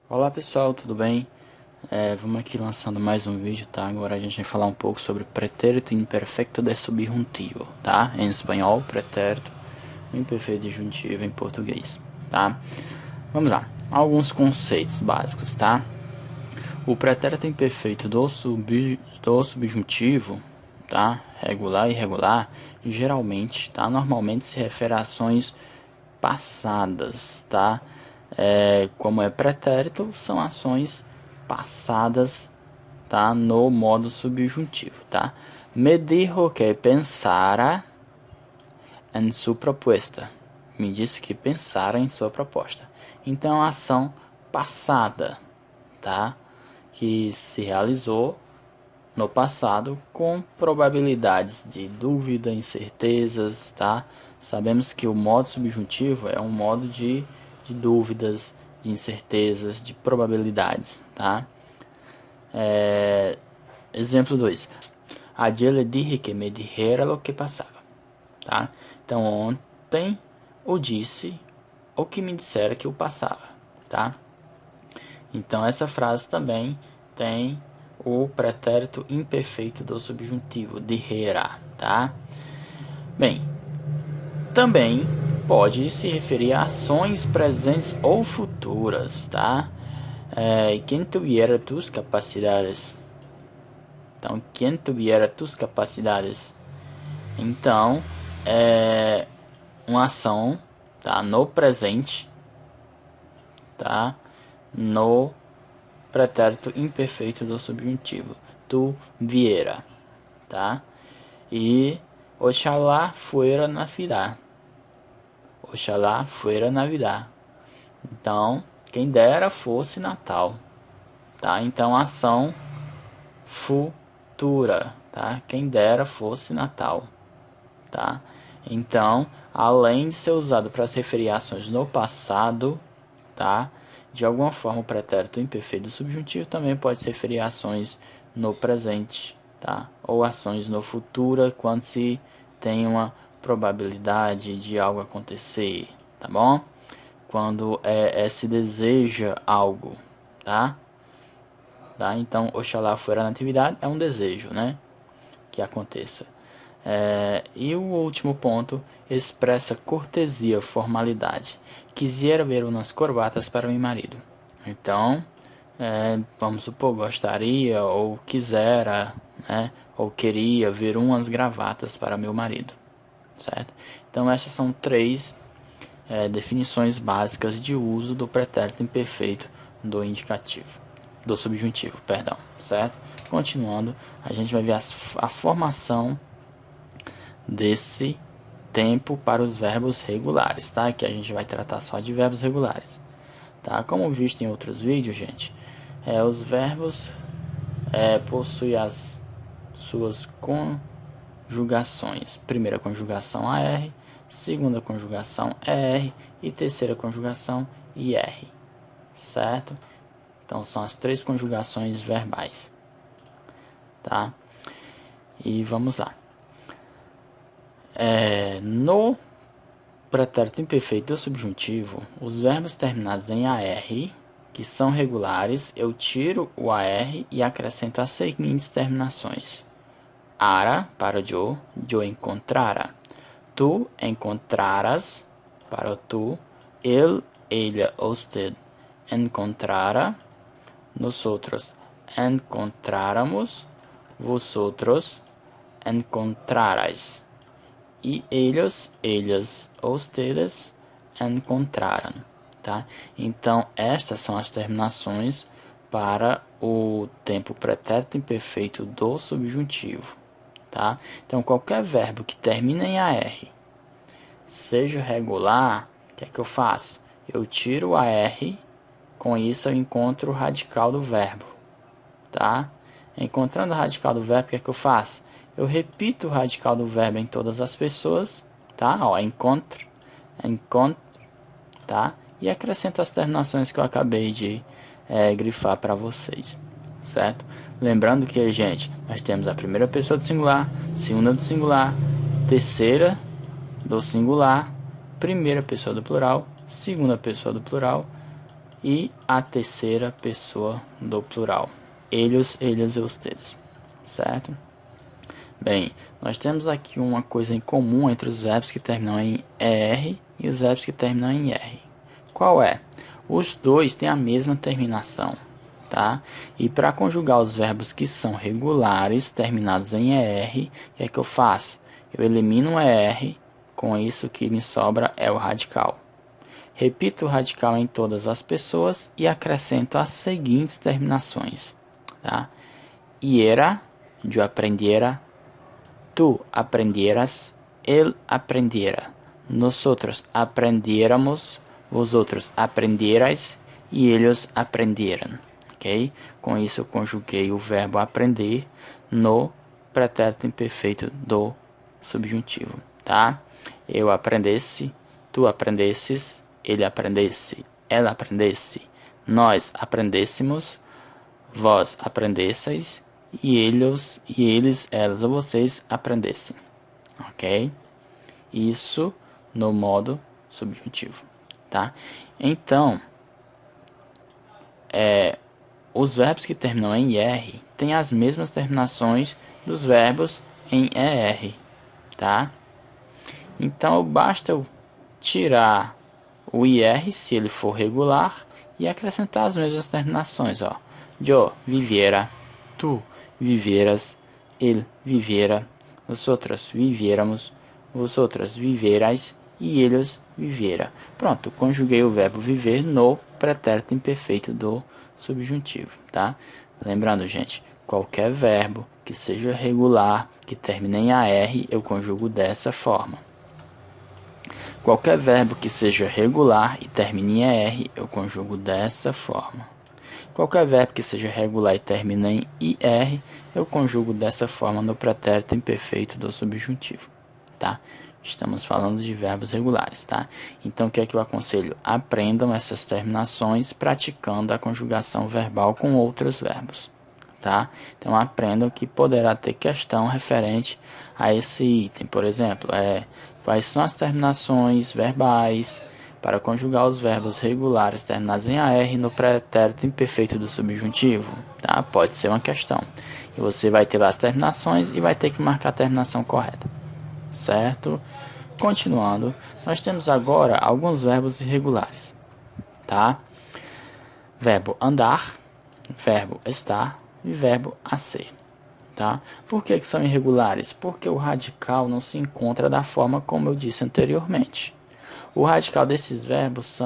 Olá pessoal, tudo bem? Vamos aqui lançando mais um vídeo, tá? Agora a gente vai falar um pouco sobre pretérito imperfecto de subjuntivo, tá? Em espanhol, pretérito imperfeito disjuntivo em português, tá? Vamos lá, alguns conceitos básicos, tá? O pretérito imperfeito do subjuntivo, tá? Regular e irregular, geralmente, tá? Normalmente se refere a ações passadas, tá? Como é pretérito, são ações passadas, tá? No modo subjuntivo, tá? Me dijo que pensara em sua proposta. Me disse que pensara em sua proposta. Então, a ação passada, tá? Que se realizou no passado com probabilidades de dúvida, incertezas, tá? Sabemos que o modo subjuntivo é um modo de dúvidas, de incertezas, de probabilidades, tá? Exemplo 2. Ayer le dije que me dijera lo que passava, tá? Então ontem eu disse o que me dissera que eu passava, tá? Então essa frase também tem o pretérito imperfeito do subjuntivo, dijera, tá? Bem, também pode se referir a ações presentes ou futuras, tá? Quem tuviera tus capacidades. Então, quem tuviera tus capacidades. Então, é uma ação, tá? No presente, tá? No pretérito imperfeito do subjuntivo. Tu viera, tá? E Oxalá fuera Navidad. Oxalá fuera Navidad. Então, quem dera fosse Natal, tá? Então, ação futura, tá? Quem dera fosse Natal, tá? Então, além de ser usado para se referir a ações no passado, tá? De alguma forma, o pretérito imperfeito do subjuntivo também pode se referir a ações no presente, tá? Ou ações no futuro, quando se tem uma probabilidade de algo acontecer, tá bom? Quando se deseja algo, tá? Então, Oxalá fuera na atividade é um desejo, né? Que aconteça. E o último ponto expressa cortesia, formalidade. Quisiera ver umas corbatas para meu marido. Então, vamos supor, gostaria ou quisera, né? Ou queria ver umas gravatas para meu marido, certo? Então, essas são três definições básicas de uso do pretérito imperfeito do indicativo, do subjuntivo, perdão, certo? Continuando, a gente vai ver a formação desse tempo para os verbos regulares, tá? Que a gente vai tratar só de verbos regulares, tá? Como visto em outros vídeos, gente, os verbos possuem as suas conjugações. Primeira conjugação AR, segunda conjugação ER e terceira conjugação IR, certo? Então são as três conjugações verbais, tá? E vamos lá. No pretérito imperfeito do subjuntivo, os verbos terminados em AR, que são regulares, eu tiro o AR e acrescento as seguintes terminações. Ara, para yo encontrara. Tu encontraras, para o tu. Ele, ella, usted encontrara. Nosotros encontráramos. Vosotros encontrarais. E ellos, ellas, ustedes encontraram, tá? Então, estas são as terminações para o tempo pretérito imperfeito do subjuntivo, tá? Então, qualquer verbo que termine em AR, seja regular, o que é que eu faço? Eu tiro o AR, com isso eu encontro o radical do verbo, tá? Encontrando o radical do verbo, o que é que eu faço? Eu repito o radical do verbo em todas as pessoas, tá? Ó, encontro, tá? E acrescento as terminações que eu acabei de grifar para vocês, certo? Lembrando que, gente, nós temos a primeira pessoa do singular, segunda do singular, terceira do singular, primeira pessoa do plural, segunda pessoa do plural e a terceira pessoa do plural. Eles, elas e ustedes. Certo? Bem, nós temos aqui uma coisa em comum entre os verbos que terminam em ER e os verbos que terminam em R. Qual é? Os dois têm a mesma terminação, tá? E para conjugar os verbos que são regulares, terminados em ER, o que é que eu faço? Eu elimino o ER, com isso o que me sobra é o radical. Repito o radical em todas as pessoas e acrescento as seguintes terminações, tá? Era, eu aprendiera, tú aprendieras, él aprendiera, nosotros aprendiéramos, vosotros aprendierais e eles aprendieran. Ok? Com isso eu conjuguei o verbo aprender no pretérito imperfeito do subjuntivo, tá? Eu aprendesse, tu aprendesses, ele aprendesse, ela aprendesse, nós aprendêssemos, vós aprendesseis e eles, elas ou vocês aprendessem, ok? Isso no modo subjuntivo, tá? Então, os verbos que terminam em IR têm as mesmas terminações dos verbos em ER, tá? Então, basta eu tirar o IR se ele for regular e acrescentar as mesmas terminações, ó. Yo viviera, tu viveras, ele vivera, nosotros viviéramos, vosotras viverais e eles vivera. Pronto, conjuguei o verbo viver no pretérito imperfeito do subjuntivo, tá? Lembrando, gente, qualquer verbo que seja regular, que termine em AR, eu conjugo dessa forma. Qualquer verbo que seja regular e termine em AR, eu conjugo dessa forma. Qualquer verbo que seja regular e termine em IR, eu conjugo dessa forma no pretérito imperfeito do subjuntivo, tá? Estamos falando de verbos regulares, tá? Então, o que é que eu aconselho? Aprendam essas terminações praticando a conjugação verbal com outros verbos, tá? Então, aprendam que poderá ter questão referente a esse item. Por exemplo, quais são as terminações verbais para conjugar os verbos regulares terminados em AR no pretérito imperfeito do subjuntivo, tá? Pode ser uma questão. E você vai ter lá as terminações e vai ter que marcar a terminação correta, certo? Continuando, nós temos agora alguns verbos irregulares, tá? Verbo andar, verbo estar e verbo a ser, tá? Por que são irregulares? Porque o radical não se encontra da forma como eu disse anteriormente. O radical desses verbos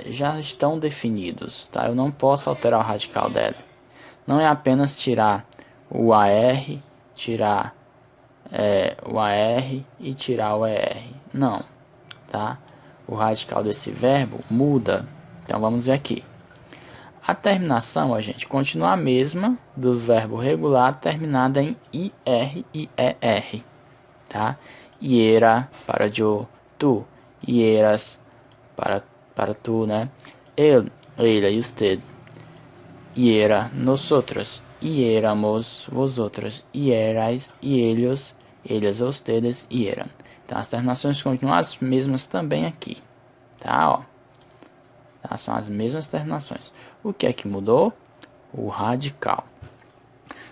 já estão definidos, tá? Eu não posso alterar o radical dele. Não é apenas tirar o AR, tirar o AR e tirar o ER. Não, tá? O radical desse verbo muda. Então vamos ver aqui. A terminação, a gente, continua a mesma do verbo regular terminada em IR e ER, tá? Iera para eu, tu, ieras para tu, né? Ele, ella e usted. Iera, nosotros, iéramos, vosotros, ierais, e ellos, ellas, ustedes, ieran. Então, as terminações continuam as mesmas também aqui, tá? Ó. Tá? São as mesmas terminações. O que é que mudou? O radical.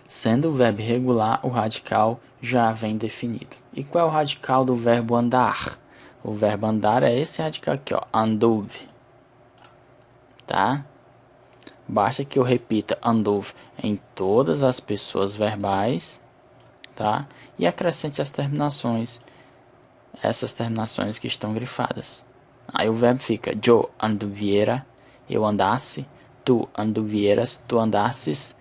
Sendo o verbo irregular, o radical já vem definido. E qual é o radical do verbo andar? O verbo andar é esse radical aqui, ó, anduve, tá? Basta que eu repita anduve em todas as pessoas verbais, tá? E acrescente as terminações, essas terminações que estão grifadas. Aí o verbo fica yo anduviera, eu andasse, tu anduvieras, tu andasses,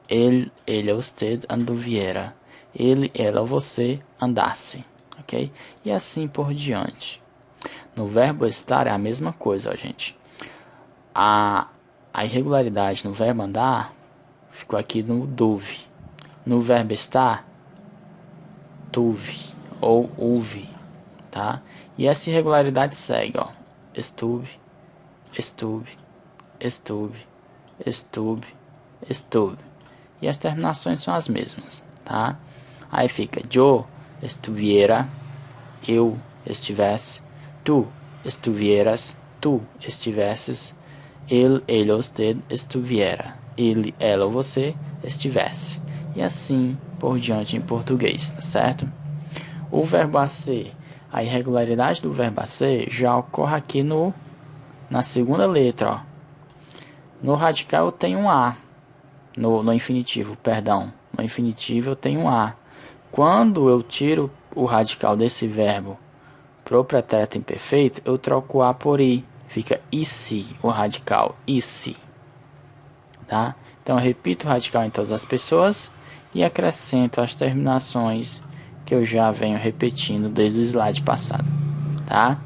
ele, ella, usted anduviera, ele, ela, você andasse, ok? E assim por diante. No verbo estar é a mesma coisa, ó, gente. A irregularidade no verbo andar ficou aqui no duve. No verbo estar, tuve ou uve, tá? E essa irregularidade segue, ó. Estuve, estuve, estuve, estuve, estuve. E as terminações são as mesmas, tá? Aí fica yo estuviera, eu estivesse, tu estuvieras, tu estivesses, ele, usted estuviera. Ele, ela ou você estivesse. E assim por diante em português, tá certo? O verbo a ser, a irregularidade do verbo a ser já ocorre aqui na segunda letra, ó. No radical eu tenho um A. No infinitivo, perdão. No infinitivo eu tenho um A. Quando eu tiro o radical desse verbo pro pretérito imperfeito, eu troco o A por I. Fica ISE, o radical, ISE. Tá? Então eu repito o radical em todas as pessoas e acrescento as terminações que eu já venho repetindo desde o slide passado. Tá?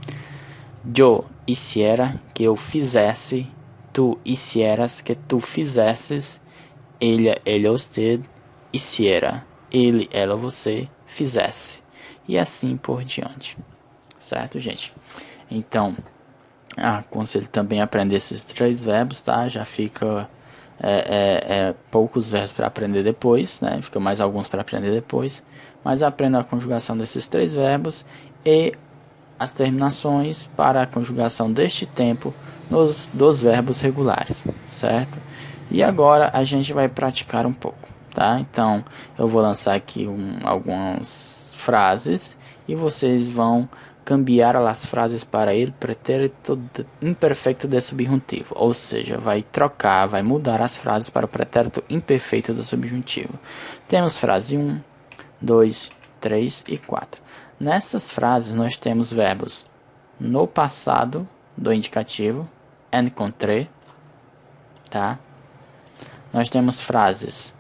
Yo hiciera, que eu fizesse. Tu hicieras, que tu fizesses. Ele, usted hiciera. Ele, ela, você fizesse. E assim por diante. Certo, gente? Então, aconselho também a aprender esses 3 verbos, tá? Já fica poucos verbos para aprender depois, né? Fica mais alguns para aprender depois. Mas aprenda a conjugação desses 3 verbos e as terminações para a conjugação deste tempo dos verbos regulares, certo? E agora a gente vai praticar um pouco, tá? Então, eu vou lançar aqui algumas frases e vocês vão cambiar as frases para ele pretérito imperfeito de subjuntivo, ou seja, vai trocar, vai mudar as frases para o pretérito imperfeito do subjuntivo. Temos frase 1, 2, 3 e 4. Nessas frases nós temos verbos no passado do indicativo, encontré, tá? Nós temos frases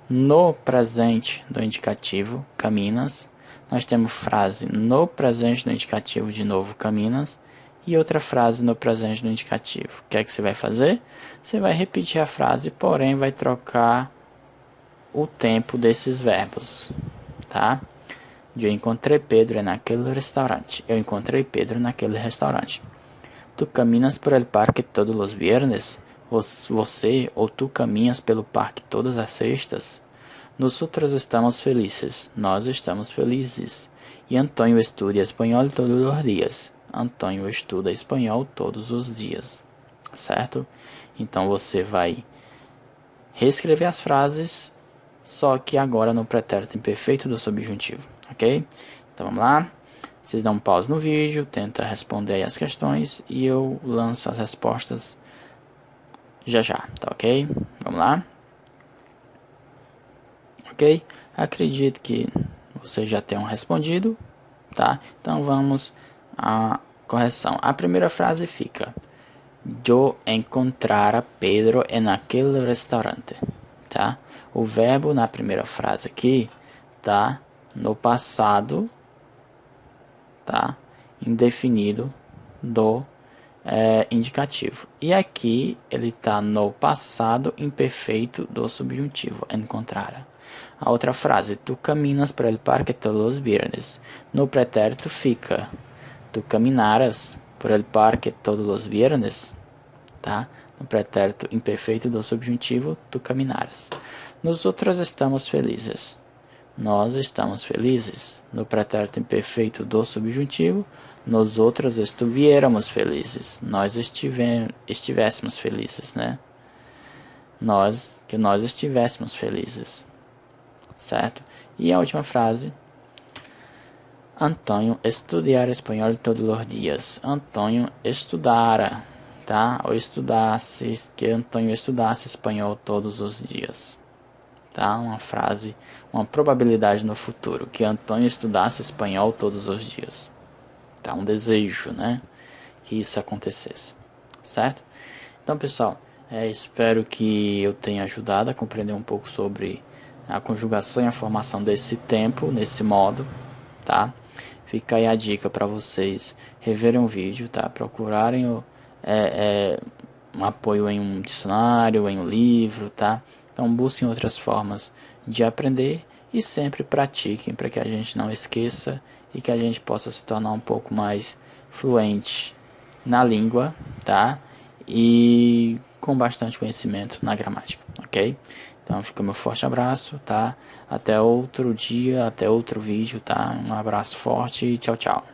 no presente do indicativo, caminas. Nós temos frase no presente do indicativo, de novo, caminas. E outra frase no presente do indicativo. O que é que você vai fazer? Você vai repetir a frase, porém vai trocar o tempo desses verbos, tá? Eu encontrei Pedro naquele restaurante. Eu encontrei Pedro naquele restaurante. Tu caminas por el parque todos os viernes? Você ou tu caminhas pelo parque todas as sextas? Nós estamos felizes. Nós estamos felizes. E Antônio estuda espanhol todos os dias. Antônio estuda espanhol todos os dias. Certo? Então você vai reescrever as frases, só que agora no pretérito imperfeito do subjuntivo. Ok? Então vamos lá. Vocês dão um pause no vídeo, tenta responder aí as questões e eu lanço as respostas já, tá ok? Vamos lá? Ok? Acredito que vocês já tenham respondido, tá? Então vamos à correção. A primeira frase fica: yo encontrara Pedro en aquel restaurante, tá? O verbo na primeira frase aqui tá no passado, tá? Indefinido do indicativo. E aqui ele está no passado imperfeito do subjuntivo, encontrar. A outra frase, tu caminas por el parque todos los viernes. No pretérito fica, tu caminaras por el parque todos los viernes, tá? No pretérito imperfeito do subjuntivo, tu caminaras. Nós outros estamos felizes. Nós estamos felizes. No pretérito imperfeito do subjuntivo, nós outros estuviéramos felizes. Nós estivéssemos felizes, né? Nós estivéssemos felizes. Certo? E a última frase. Antônio estudar espanhol todos os dias. Antônio estudara, tá? Ou estudasse, que Antônio estudasse espanhol todos os dias. Tá? Uma frase, uma probabilidade no futuro, que Antônio estudasse espanhol todos os dias. Tá? Um desejo, né? Que isso acontecesse. Certo? Então, pessoal, espero que eu tenha ajudado a compreender um pouco sobre a conjugação e a formação desse tempo, nesse modo, tá? Fica aí a dica para vocês reverem o vídeo, tá? Procurarem um apoio em um dicionário, em um livro, tá? Então busquem outras formas de aprender e sempre pratiquem para que a gente não esqueça e que a gente possa se tornar um pouco mais fluente na língua, tá? E com bastante conhecimento na gramática, ok? Então fica meu forte abraço, tá? Até outro dia, até outro vídeo, tá? Um abraço forte e tchau, tchau.